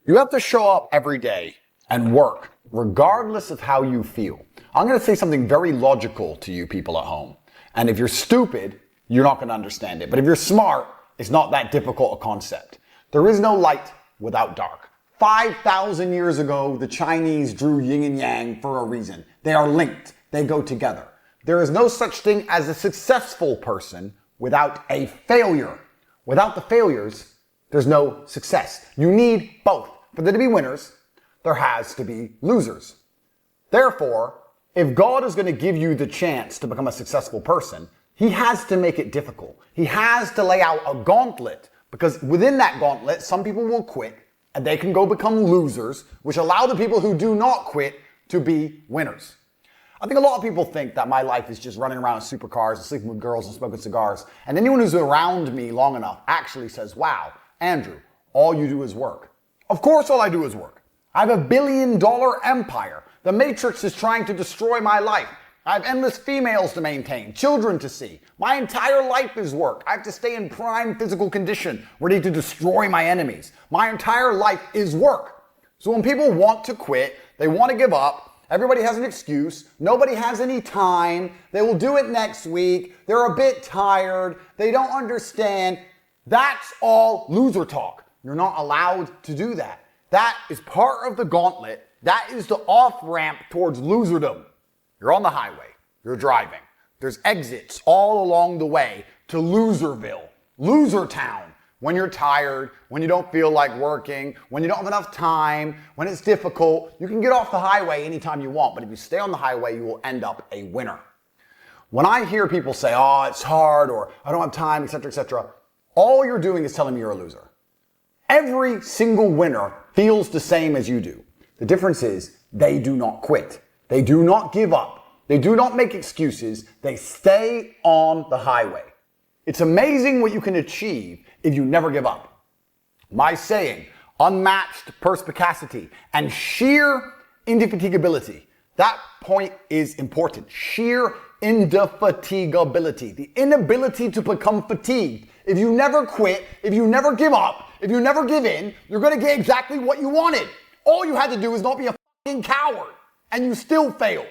You have to show up every day and work, regardless of how you feel. I'm going to say something very logical to you people at home. And if you're stupid, you're not going to understand it. But if you're smart, it's not that difficult a concept. There is no light without dark. 5,000 years ago, the Chinese drew yin and yang for a reason. They are linked. They go together. There is no such thing as a successful person without a failure. Without the failures, there's no success. You need both. For there to be winners, there has to be losers. Therefore, if God is going to give you the chance to become a successful person, he has to make it difficult. He has to lay out a gauntlet, because within that gauntlet, some people will quit and they can go become losers, which allow the people who do not quit to be winners. I think a lot of people think that my life is just running around in supercars and sleeping with girls and smoking cigars. And anyone who's around me long enough actually says, wow, Andrew, all you do is work. Of course, all I do is work. I have $1 billion empire. The Matrix is trying to destroy my life. I have endless females to maintain, children to see. My entire life is work. I have to stay in prime physical condition, ready to destroy my enemies. My entire life is work. So when people want to quit, they want to give up, everybody has an excuse, nobody has any time, they will do it next week, they're a bit tired, they don't understand. That's all loser talk. You're not allowed to do that. That is part of the gauntlet. That is the off-ramp towards loserdom. You're on the highway. You're driving. There's exits all along the way to Loserville, Loser Town. When you're tired, when you don't feel like working, when you don't have enough time, when it's difficult, you can get off the highway anytime you want. But if you stay on the highway, you will end up a winner. When I hear people say, oh, it's hard, or I don't have time, etc., all you're doing is telling me you're a loser. Every single winner feels the same as you do. The difference is they do not quit. They do not give up. They do not make excuses. They stay on the highway. It's amazing what you can achieve if you never give up. My saying, unmatched perspicacity and sheer indefatigability. That point is important. Sheer indefatigability. The inability to become fatigued. If you never quit, if you never give up, if you never give in, you're going to get exactly what you wanted. All you had to do is not be a fucking coward, and you still failed.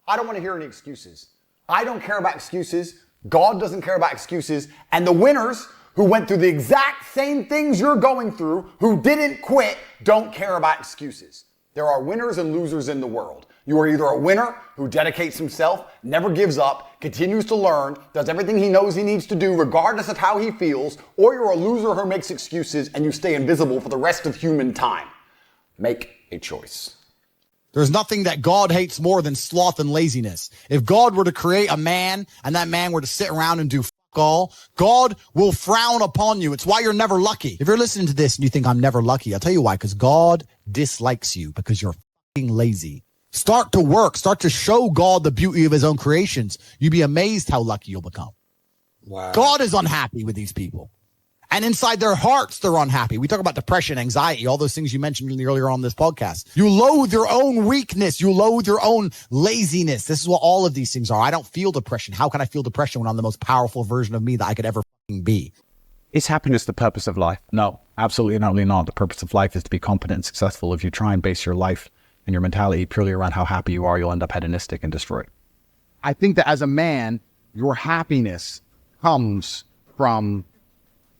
I don't want to hear any excuses. I don't care about excuses. God doesn't care about excuses. And the winners who went through the exact same things you're going through, who didn't quit, don't care about excuses. There are winners and losers in the world. You are either a winner who dedicates himself, never gives up, continues to learn, does everything he knows he needs to do regardless of how he feels, or you're a loser who makes excuses and you stay invisible for the rest of human time. Make a choice. There's nothing that God hates more than sloth and laziness. If God were to create a man and that man were to sit around and do fuck all, God will frown upon you. It's why you're never lucky. If you're listening to this and you think I'm never lucky, I'll tell you why, because God dislikes you because you're fucking lazy. Start to work. Start to show God the beauty of his own creations. You'd be amazed how lucky you'll become. Wow. God is unhappy with these people. And inside their hearts, they're unhappy. We talk about depression, anxiety, all those things you mentioned earlier on this podcast. You loathe your own weakness. You loathe your own laziness. This is what all of these things are. I don't feel depression. How can I feel depression when I'm the most powerful version of me that I could ever be? Is happiness the purpose of life? No, absolutely not. The purpose of life is to be competent and successful. If you try and base your life and your mentality purely around how happy you are, you'll end up hedonistic and destroyed. I think that as a man, your happiness comes from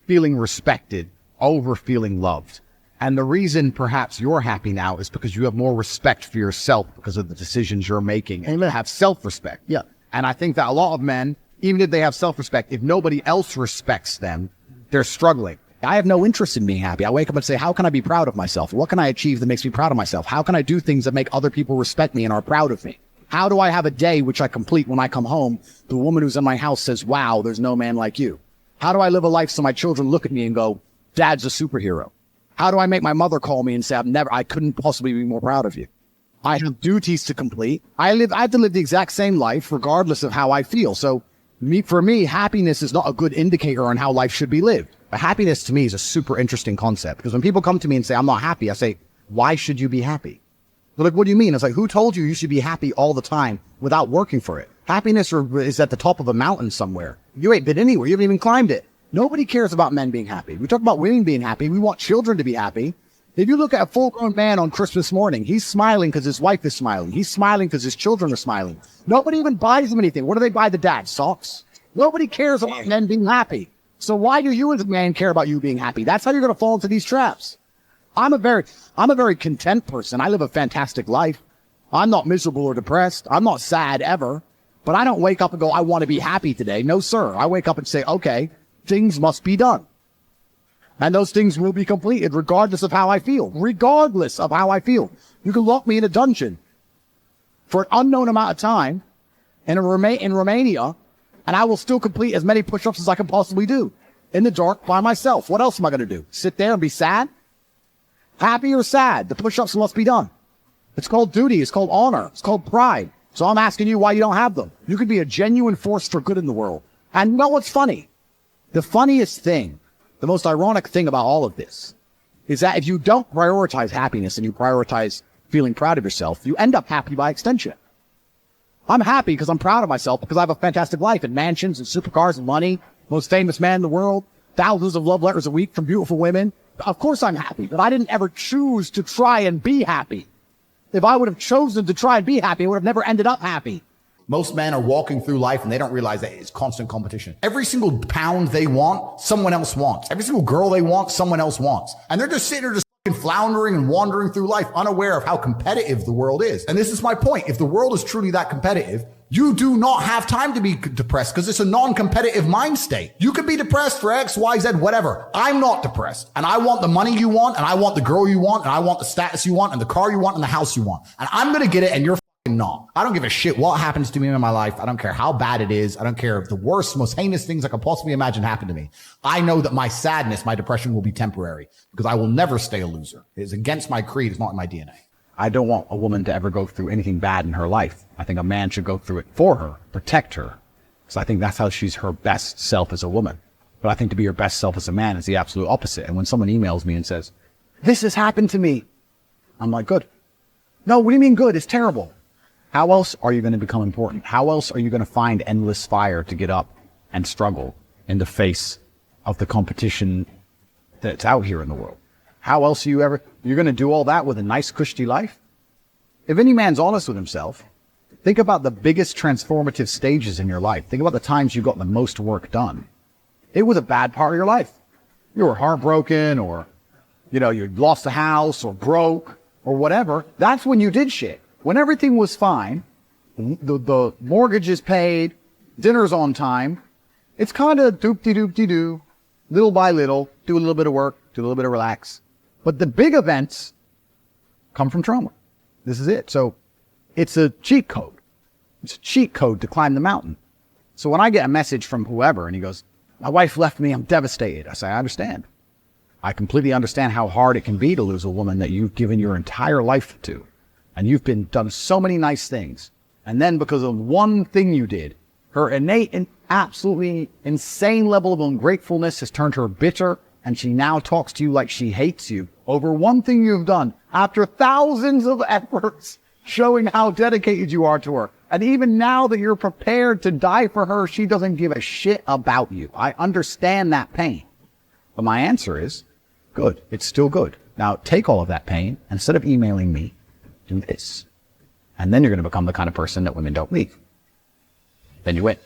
feeling respected over feeling loved. And the reason perhaps you're happy now is because you have more respect for yourself because of the decisions you're making and you have self-respect. Yeah. And I think that a lot of men, even if they have self-respect, if nobody else respects them, they're struggling. I have no interest in being happy. I wake up and say, how can I be proud of myself? What can I achieve that makes me proud of myself? How can I do things that make other people respect me and are proud of me? How do I have a day which I complete when I come home? The woman who's in my house says, wow, there's no man like you. How do I live a life so my children look at me and go, Dad's a superhero? How do I make my mother call me and say, I couldn't possibly be more proud of you? I have duties to complete. I have to live the exact same life regardless of how I feel. So for me, happiness is not a good indicator on how life should be lived. But happiness to me is a super interesting concept because when people come to me and say, I'm not happy, I say, why should you be happy? They're like, what do you mean? It's like, who told you you should be happy all the time without working for it? Happiness is at the top of a mountain somewhere. You ain't been anywhere. You haven't even climbed it. Nobody cares about men being happy. We talk about women being happy. We want children to be happy. If you look at a full-grown man on Christmas morning, he's smiling because his wife is smiling. He's smiling because his children are smiling. Nobody even buys him anything. What do they buy the dad? Socks? Nobody cares about men being happy. So why do you as a man care about you being happy? That's how you're going to fall into these traps. I'm a very content person. I live a fantastic life. I'm not miserable or depressed. I'm not sad ever. But I don't wake up and go, I want to be happy today. No, sir. I wake up and say, okay, things must be done. And those things will be completed regardless of how I feel. Regardless of how I feel. You can lock me in a dungeon for an unknown amount of time in Romania, and I will still complete as many push-ups as I can possibly do in the dark by myself. What else am I going to do? Sit there and be sad? Happy or sad? The push-ups must be done. It's called duty. It's called honor. It's called pride. So I'm asking you why you don't have them. You could be a genuine force for good in the world. And you know what's funny? The funniest thing, the most ironic thing about all of this is that if you don't prioritize happiness and you prioritize feeling proud of yourself, you end up happy by extension. I'm happy because I'm proud of myself because I have a fantastic life and mansions and supercars and money, most famous man in the world, thousands of love letters a week from beautiful women. Of course I'm happy, but I didn't ever choose to try and be happy. If I would have chosen to try and be happy, I would have never ended up happy. Most men are walking through life and they don't realize that it's constant competition. Every single pound they want, someone else wants. Every single girl they want, someone else wants. And they're just sitting there just fucking floundering and wandering through life, unaware of how competitive the world is. And this is my point. If the world is truly that competitive, you do not have time to be depressed because it's a non-competitive mind state. You could be depressed for X, Y, Z, whatever. I'm not depressed. And I want the money you want, and I want the girl you want, and I want the status you want, and the car you want, and the house you want. And I'm going to get it, and you're fucking not. I don't give a shit what happens to me in my life. I don't care how bad it is. I don't care if the worst, most heinous things I could possibly imagine happen to me. I know that my sadness, my depression will be temporary because I will never stay a loser. It is against my creed. It's not in my DNA. I don't want a woman to ever go through anything bad in her life. I think a man should go through it for her, protect her. Because I think that's how she's her best self as a woman. But I think to be her best self as a man is the absolute opposite. And when someone emails me and says, this has happened to me, I'm like, good. No, what do you mean good? It's terrible. How else are you going to become important? How else are you going to find endless fire to get up and struggle in the face of the competition that's out here in the world? How else are you're going to do all that with a nice, cushy life? If any man's honest with himself, think about the biggest transformative stages in your life. Think about the times you got the most work done. It was a bad part of your life. You were heartbroken or, you lost a house or broke or whatever. That's when you did shit. When everything was fine, the mortgage is paid, dinner's on time, it's kind of doop-de-doop-de-doo, little by little, do a little bit of work, do a little bit of relax. But the big events come from trauma. This is it. So it's a cheat code. It's a cheat code to climb the mountain. So when I get a message from whoever and he goes, my wife left me, I'm devastated. I say, I understand. I completely understand how hard it can be to lose a woman that you've given your entire life to. And you've done so many nice things. And then because of one thing you did, her innate and absolutely insane level of ungratefulness has turned her bitter. And she now talks to you like she hates you over one thing you've done after thousands of efforts showing how dedicated you are to her. And even now that you're prepared to die for her, she doesn't give a shit about you. I understand that pain. But my answer is, good. It's still good. Now take all of that pain, and instead of emailing me, do this. And then you're going to become the kind of person that women don't leave. Then you win.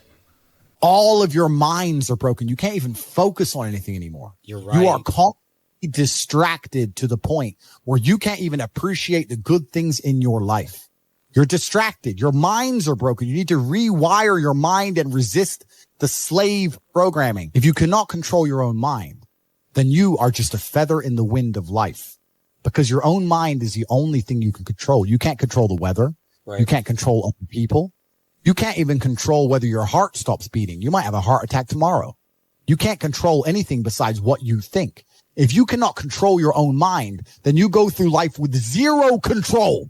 All of your minds are broken. You can't even focus on anything anymore. You're right. You are constantly distracted to the point where you can't even appreciate the good things in your life. You're distracted. Your minds are broken. You need to rewire your mind and resist the slave programming. If you cannot control your own mind, then you are just a feather in the wind of life, because your own mind is the only thing you can control. You can't control the weather. Right. You can't control other people. You can't even control whether your heart stops beating. You might have a heart attack tomorrow. You can't control anything besides what you think. If you cannot control your own mind, then you go through life with zero control,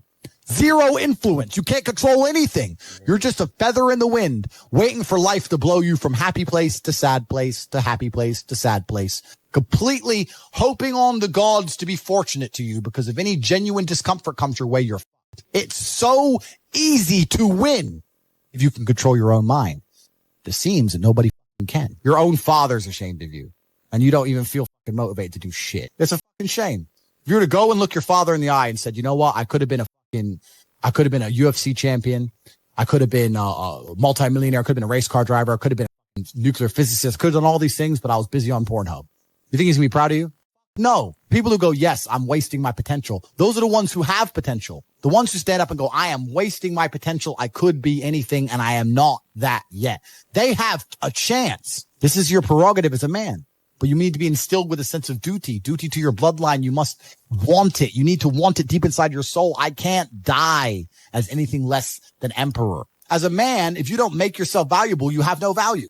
zero influence. You can't control anything. You're just a feather in the wind, waiting for life to blow you from happy place to sad place to happy place to sad place, completely hoping on the gods to be fortunate to you, because if any genuine discomfort comes your way, you're fucked. It's so easy to win if you can control your own mind. It seems that nobody can. Your own father's ashamed of you, and you don't even feel fucking motivated to do shit. It's a fucking shame. If you were to go and look your father in the eye and said, you know what? I could have been a UFC champion. I could have been a multimillionaire. I could have been a race car driver. I could have been a nuclear physicist. Could have done all these things, but I was busy on Pornhub. You think he's gonna be proud of you? No. People who go, yes, I'm wasting my potential. Those are the ones who have potential. The ones who stand up and go, I am wasting my potential. I could be anything and I am not that yet. They have a chance. This is your prerogative as a man, but you need to be instilled with a sense of duty to your bloodline. You must want it. You need to want it deep inside your soul. I can't die as anything less than emperor. As a man, if you don't make yourself valuable, you have no value.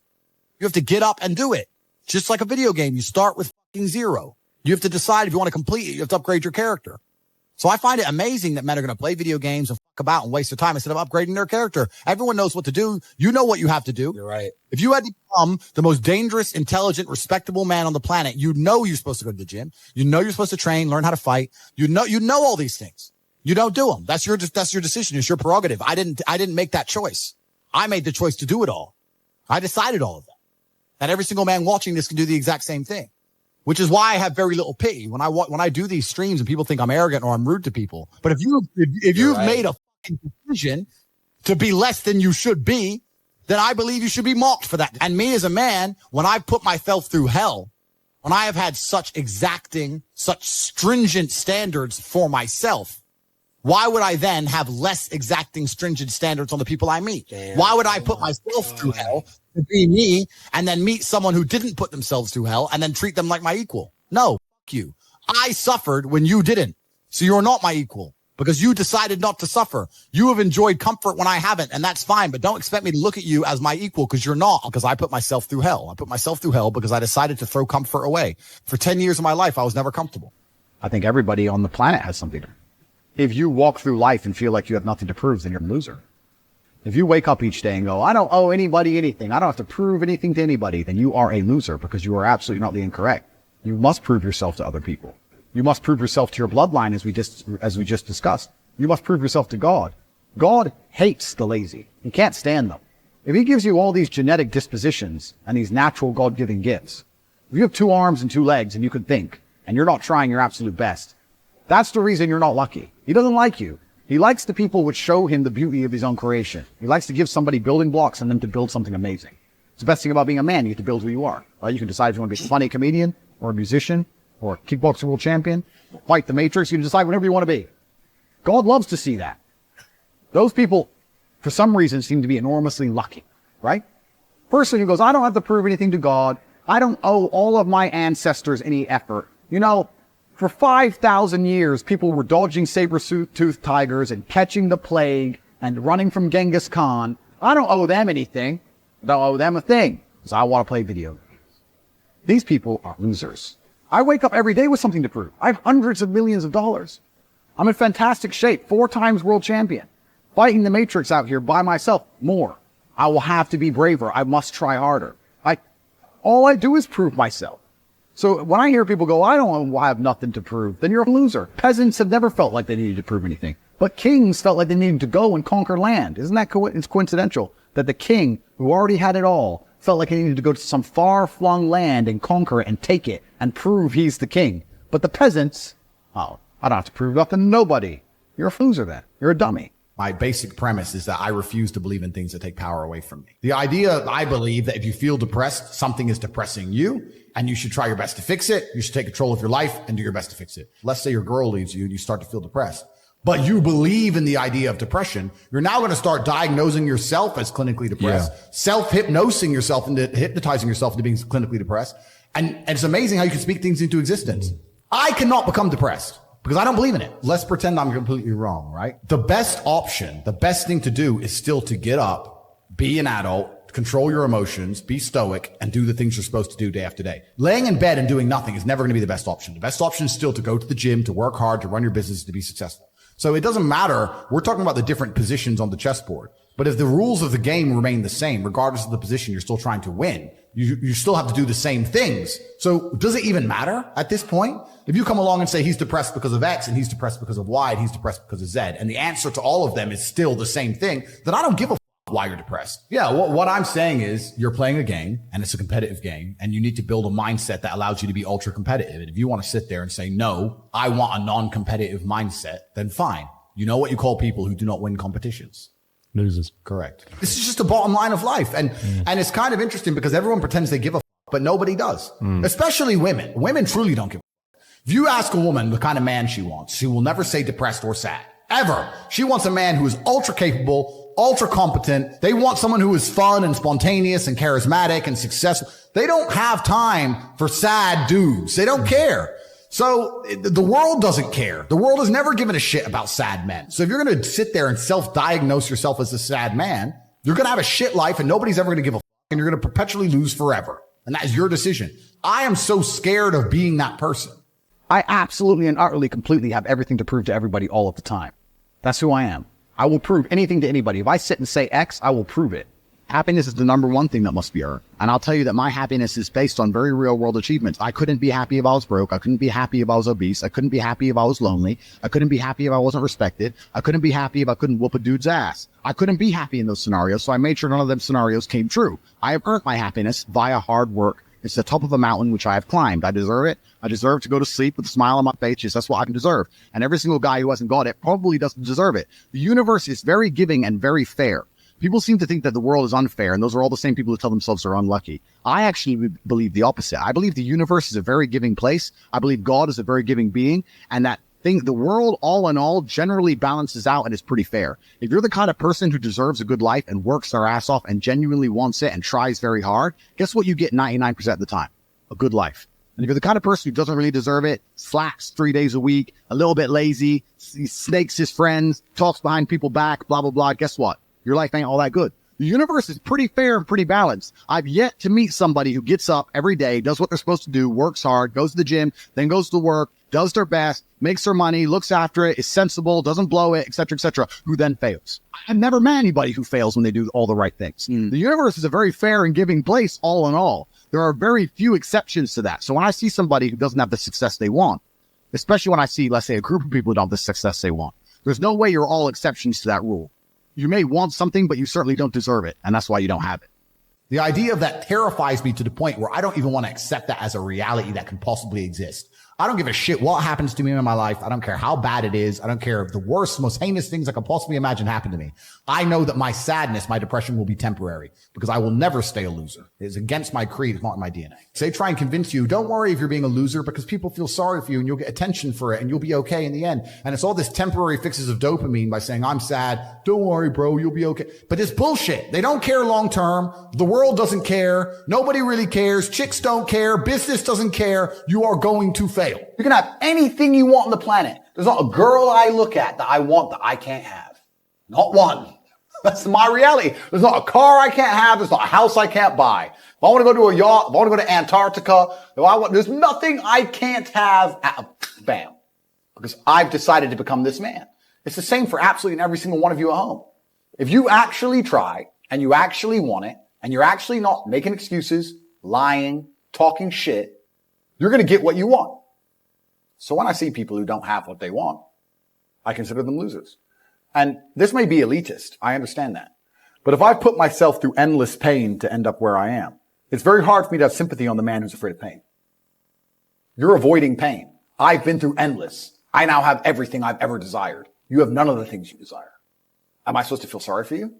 You have to get up and do it. Just like a video game, you start with fucking zero. You have to decide if you want to complete it. You have to upgrade your character. So I find it amazing that men are going to play video games and fuck about and waste their time instead of upgrading their character. Everyone knows what to do. You know what you have to do. You're right. If you had to become the most dangerous, intelligent, respectable man on the planet, you know you're supposed to go to the gym. You know you're supposed to train, learn how to fight. You know all these things. You don't do them. That's your decision. It's your prerogative. I didn't make that choice. I made the choice to do it all. I decided all of that. That every single man watching this can do the exact same thing. Which is why I have very little pity when I do these streams and people think I'm arrogant or I'm rude to people. But if you've made a fucking decision to be less than you should be, then I believe you should be mocked for that. And me as a man, when I put myself through hell, when I have had such exacting, such stringent standards for myself, why would I then have less exacting, stringent standards on the people I meet? Damn. Why would I put myself through hell to be me and then meet someone who didn't put themselves through hell and then treat them like my equal? No, fuck you. I suffered when you didn't. So you're not my equal because you decided not to suffer. You have enjoyed comfort when I haven't, and that's fine. But don't expect me to look at you as my equal because you're not, because I put myself through hell. I put myself through hell because I decided to throw comfort away. For 10 years of my life, I was never comfortable. I think everybody on the planet has something. If you walk through life and feel like you have nothing to prove, then you're a loser. If you wake up each day and go, I don't owe anybody anything, I don't have to prove anything to anybody, then you are a loser because you are absolutely not the incorrect. You must prove yourself to other people. You must prove yourself to your bloodline as we just discussed. You must prove yourself to God. God hates the lazy. He can't stand them. If he gives you all these genetic dispositions and these natural God-given gifts, if you have 2 arms and 2 legs and you can think, and you're not trying your absolute best, that's the reason you're not lucky. He doesn't like you. He likes the people which show him the beauty of his own creation. He likes to give somebody building blocks and them to build something amazing. It's the best thing about being a man. You get to build who you are. Right? You can decide if you want to be a funny comedian or a musician or a kickboxing world champion, fight the Matrix. You can decide whatever you want to be. God loves to see that. Those people, for some reason, seem to be enormously lucky, right? Person who goes, I don't have to prove anything to God. I don't owe all of my ancestors any effort. You know, for 5,000 years, people were dodging saber-toothed tigers and catching the plague and running from Genghis Khan. I don't owe them anything. I don't owe them a thing because I want to play video games. These people are losers. I wake up every day with something to prove. I have hundreds of millions of dollars. I'm in fantastic shape, 4 times world champion. Fighting the Matrix out here by myself, more. I will have to be braver. I must try harder. All I do is prove myself. So when I hear people go, I don't have nothing to prove, then you're a loser. Peasants have never felt like they needed to prove anything. But kings felt like they needed to go and conquer land. Isn't that it's coincidental that the king, who already had it all, felt like he needed to go to some far-flung land and conquer it and take it and prove he's the king. But the peasants, oh, I don't have to prove nothing to nobody. You're a loser then. You're a dummy. My basic premise is that I refuse to believe in things that take power away from me. The idea, I believe, that if you feel depressed, something is depressing you, and you should try your best to fix it. You should take control of your life and do your best to fix it. Let's say your girl leaves you and you start to feel depressed, but you believe in the idea of depression. You're now going to start diagnosing yourself as clinically depressed, self-hypnosing yourself into hypnotizing yourself into being clinically depressed. And it's amazing how you can speak things into existence. I cannot become depressed because I don't believe in it. Let's pretend I'm completely wrong, right? The best option, the best thing to do is still to get up, be an adult, control your emotions, be stoic, and do the things you're supposed to do day after day. Laying in bed and doing nothing is never going to be the best option. The best option is still to go to the gym, to work hard, to run your business, to be successful. So it doesn't matter. We're talking about the different positions on the chessboard. But if the rules of the game remain the same, regardless of the position, you're still trying to win. You still have to do the same things. So does it even matter at this point? If you come along and say he's depressed because of X and he's depressed because of Y and he's depressed because of Z, and the answer to all of them is still the same thing, then I don't give a why you're depressed. Yeah, what I'm saying is you're playing a game and it's a competitive game and you need to build a mindset that allows you to be ultra competitive. And if you want to sit there and say, no, I want a non-competitive mindset, then fine. You know what you call people who do not win competitions? Losers. Correct. This is just the bottom line of life. And it's kind of interesting because everyone pretends they give a but nobody does, especially women. Women truly don't give a If you ask a woman the kind of man she wants, she will never say depressed or sad. Ever. She wants a man who is ultra capable, ultra competent. They want someone who is fun and spontaneous and charismatic and successful. They don't have time for sad dudes. They don't care. So the world doesn't care. The world has never given a shit about sad men. So if you're going to sit there and self-diagnose yourself as a sad man, you're going to have a shit life and nobody's ever going to give a fuck and you're going to perpetually lose forever. And that is your decision. I am so scared of being that person. I absolutely and utterly, completely have everything to prove to everybody all of the time. That's who I am. I will prove anything to anybody. If I sit and say X, I will prove it. Happiness is the number one thing that must be earned. And I'll tell you that my happiness is based on very real world achievements. I couldn't be happy if I was broke. I couldn't be happy if I was obese. I couldn't be happy if I was lonely. I couldn't be happy if I wasn't respected. I couldn't be happy if I couldn't whoop a dude's ass. I couldn't be happy in those scenarios. So I made sure none of them scenarios came true. I have earned my happiness via hard work. It's the top of a mountain, which I have climbed. I deserve it. I deserve to go to sleep with a smile on my face. Just that's what I can deserve. And every single guy who hasn't got it probably doesn't deserve it. The universe is very giving and very fair. People seem to think that the world is unfair, and those are all the same people who tell themselves they're unlucky. I actually believe the opposite. I believe the universe is a very giving place. I believe God is a very giving being, and that the world, all in all, generally balances out and is pretty fair. If you're the kind of person who deserves a good life and works their ass off and genuinely wants it and tries very hard, guess what you get 99% of the time? A good life. And if you're the kind of person who doesn't really deserve it, slacks 3 days a week, a little bit lazy, snakes his friends, talks behind people back, blah, blah, blah, guess what? Your life ain't all that good. The universe is pretty fair and pretty balanced. I've yet to meet somebody who gets up every day, does what they're supposed to do, works hard, goes to the gym, then goes to work, does their best, makes their money, looks after it, is sensible, doesn't blow it, etc., who then fails. I've never met anybody who fails when they do all the right things. The universe is a very fair and giving place, all in all. There are very few exceptions to that. So when I see somebody who doesn't have the success they want, especially when I see, let's say, a group of people who don't have the success they want, there's no way you're all exceptions to that rule. You may want something, but you certainly don't deserve it. And that's why you don't have it. The idea of that terrifies me to the point where I don't even want to accept that as a reality that can possibly exist. I don't give a shit what happens to me in my life. I don't care how bad it is. I don't care if the worst, most heinous things I could possibly imagine happen to me. I know that my sadness, my depression will be temporary because I will never stay a loser. It's against my creed. It's not in my DNA. So they try and convince you, don't worry if you're being a loser because people feel sorry for you and you'll get attention for it and you'll be okay in the end. And it's all this temporary fixes of dopamine by saying, I'm sad. Don't worry, bro. You'll be okay. But it's bullshit. They don't care long term. The world doesn't care. Nobody really cares. Chicks don't care. Business doesn't care. You are going to fail. You can have anything you want on the planet. There's not a girl I look at that I want that I can't have. Not one. That's my reality. There's not a car I can't have. There's not a house I can't buy. If I want to go to a yacht, if I want to go to Antarctica, there's nothing I can't have. Bam. Because I've decided to become this man. It's the same for absolutely every single one of you at home. If you actually try and you actually want it and you're actually not making excuses, lying, talking shit, you're going to get what you want. So when I see people who don't have what they want, I consider them losers. And this may be elitist. I understand that. But if I put myself through endless pain to end up where I am, it's very hard for me to have sympathy on the man who's afraid of pain. You're avoiding pain. I've been through endless. I now have everything I've ever desired. You have none of the things you desire. Am I supposed to feel sorry for you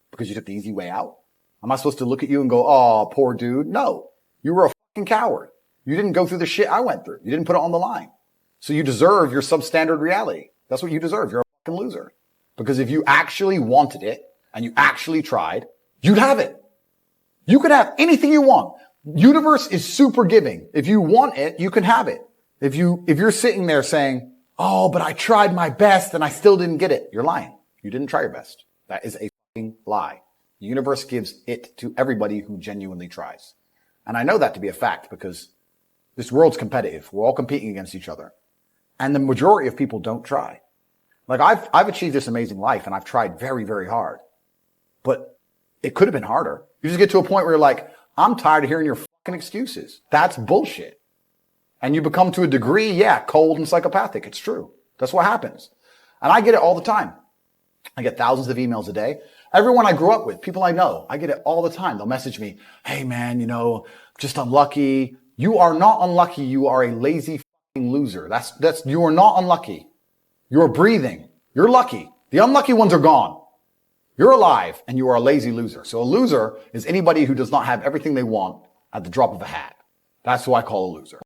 because you took the easy way out? Am I supposed to look at you and go, oh, poor dude? No. You were a fucking coward. You didn't go through the shit I went through. You didn't put it on the line. So you deserve your substandard reality. That's what you deserve. You're a fucking loser. Because if you actually wanted it and you actually tried, you'd have it. You could have anything you want. Universe is super giving. If you want it, you can have it. If you're sitting there saying, oh, but I tried my best and I still didn't get it, you're lying. You didn't try your best. That is a fucking lie. The universe gives it to everybody who genuinely tries. And I know that to be a fact because this world's competitive. We're all competing against each other. And the majority of people don't try. Like I've achieved this amazing life and I've tried very, very hard, but it could have been harder. You just get to a point where you're like, I'm tired of hearing your fucking excuses. That's bullshit. And you become to a degree, yeah, cold and psychopathic. It's true. That's what happens. And I get it all the time. I get thousands of emails a day Everyone I grew up with, people I know, I get it all the time. They'll message me, hey man, just unlucky. You are not unlucky. You are a lazy fucking loser. You are not unlucky. You're breathing. You're lucky. The unlucky ones are gone. You're alive and you are a lazy loser. So a loser is anybody who does not have everything they want at the drop of a hat. That's who I call a loser.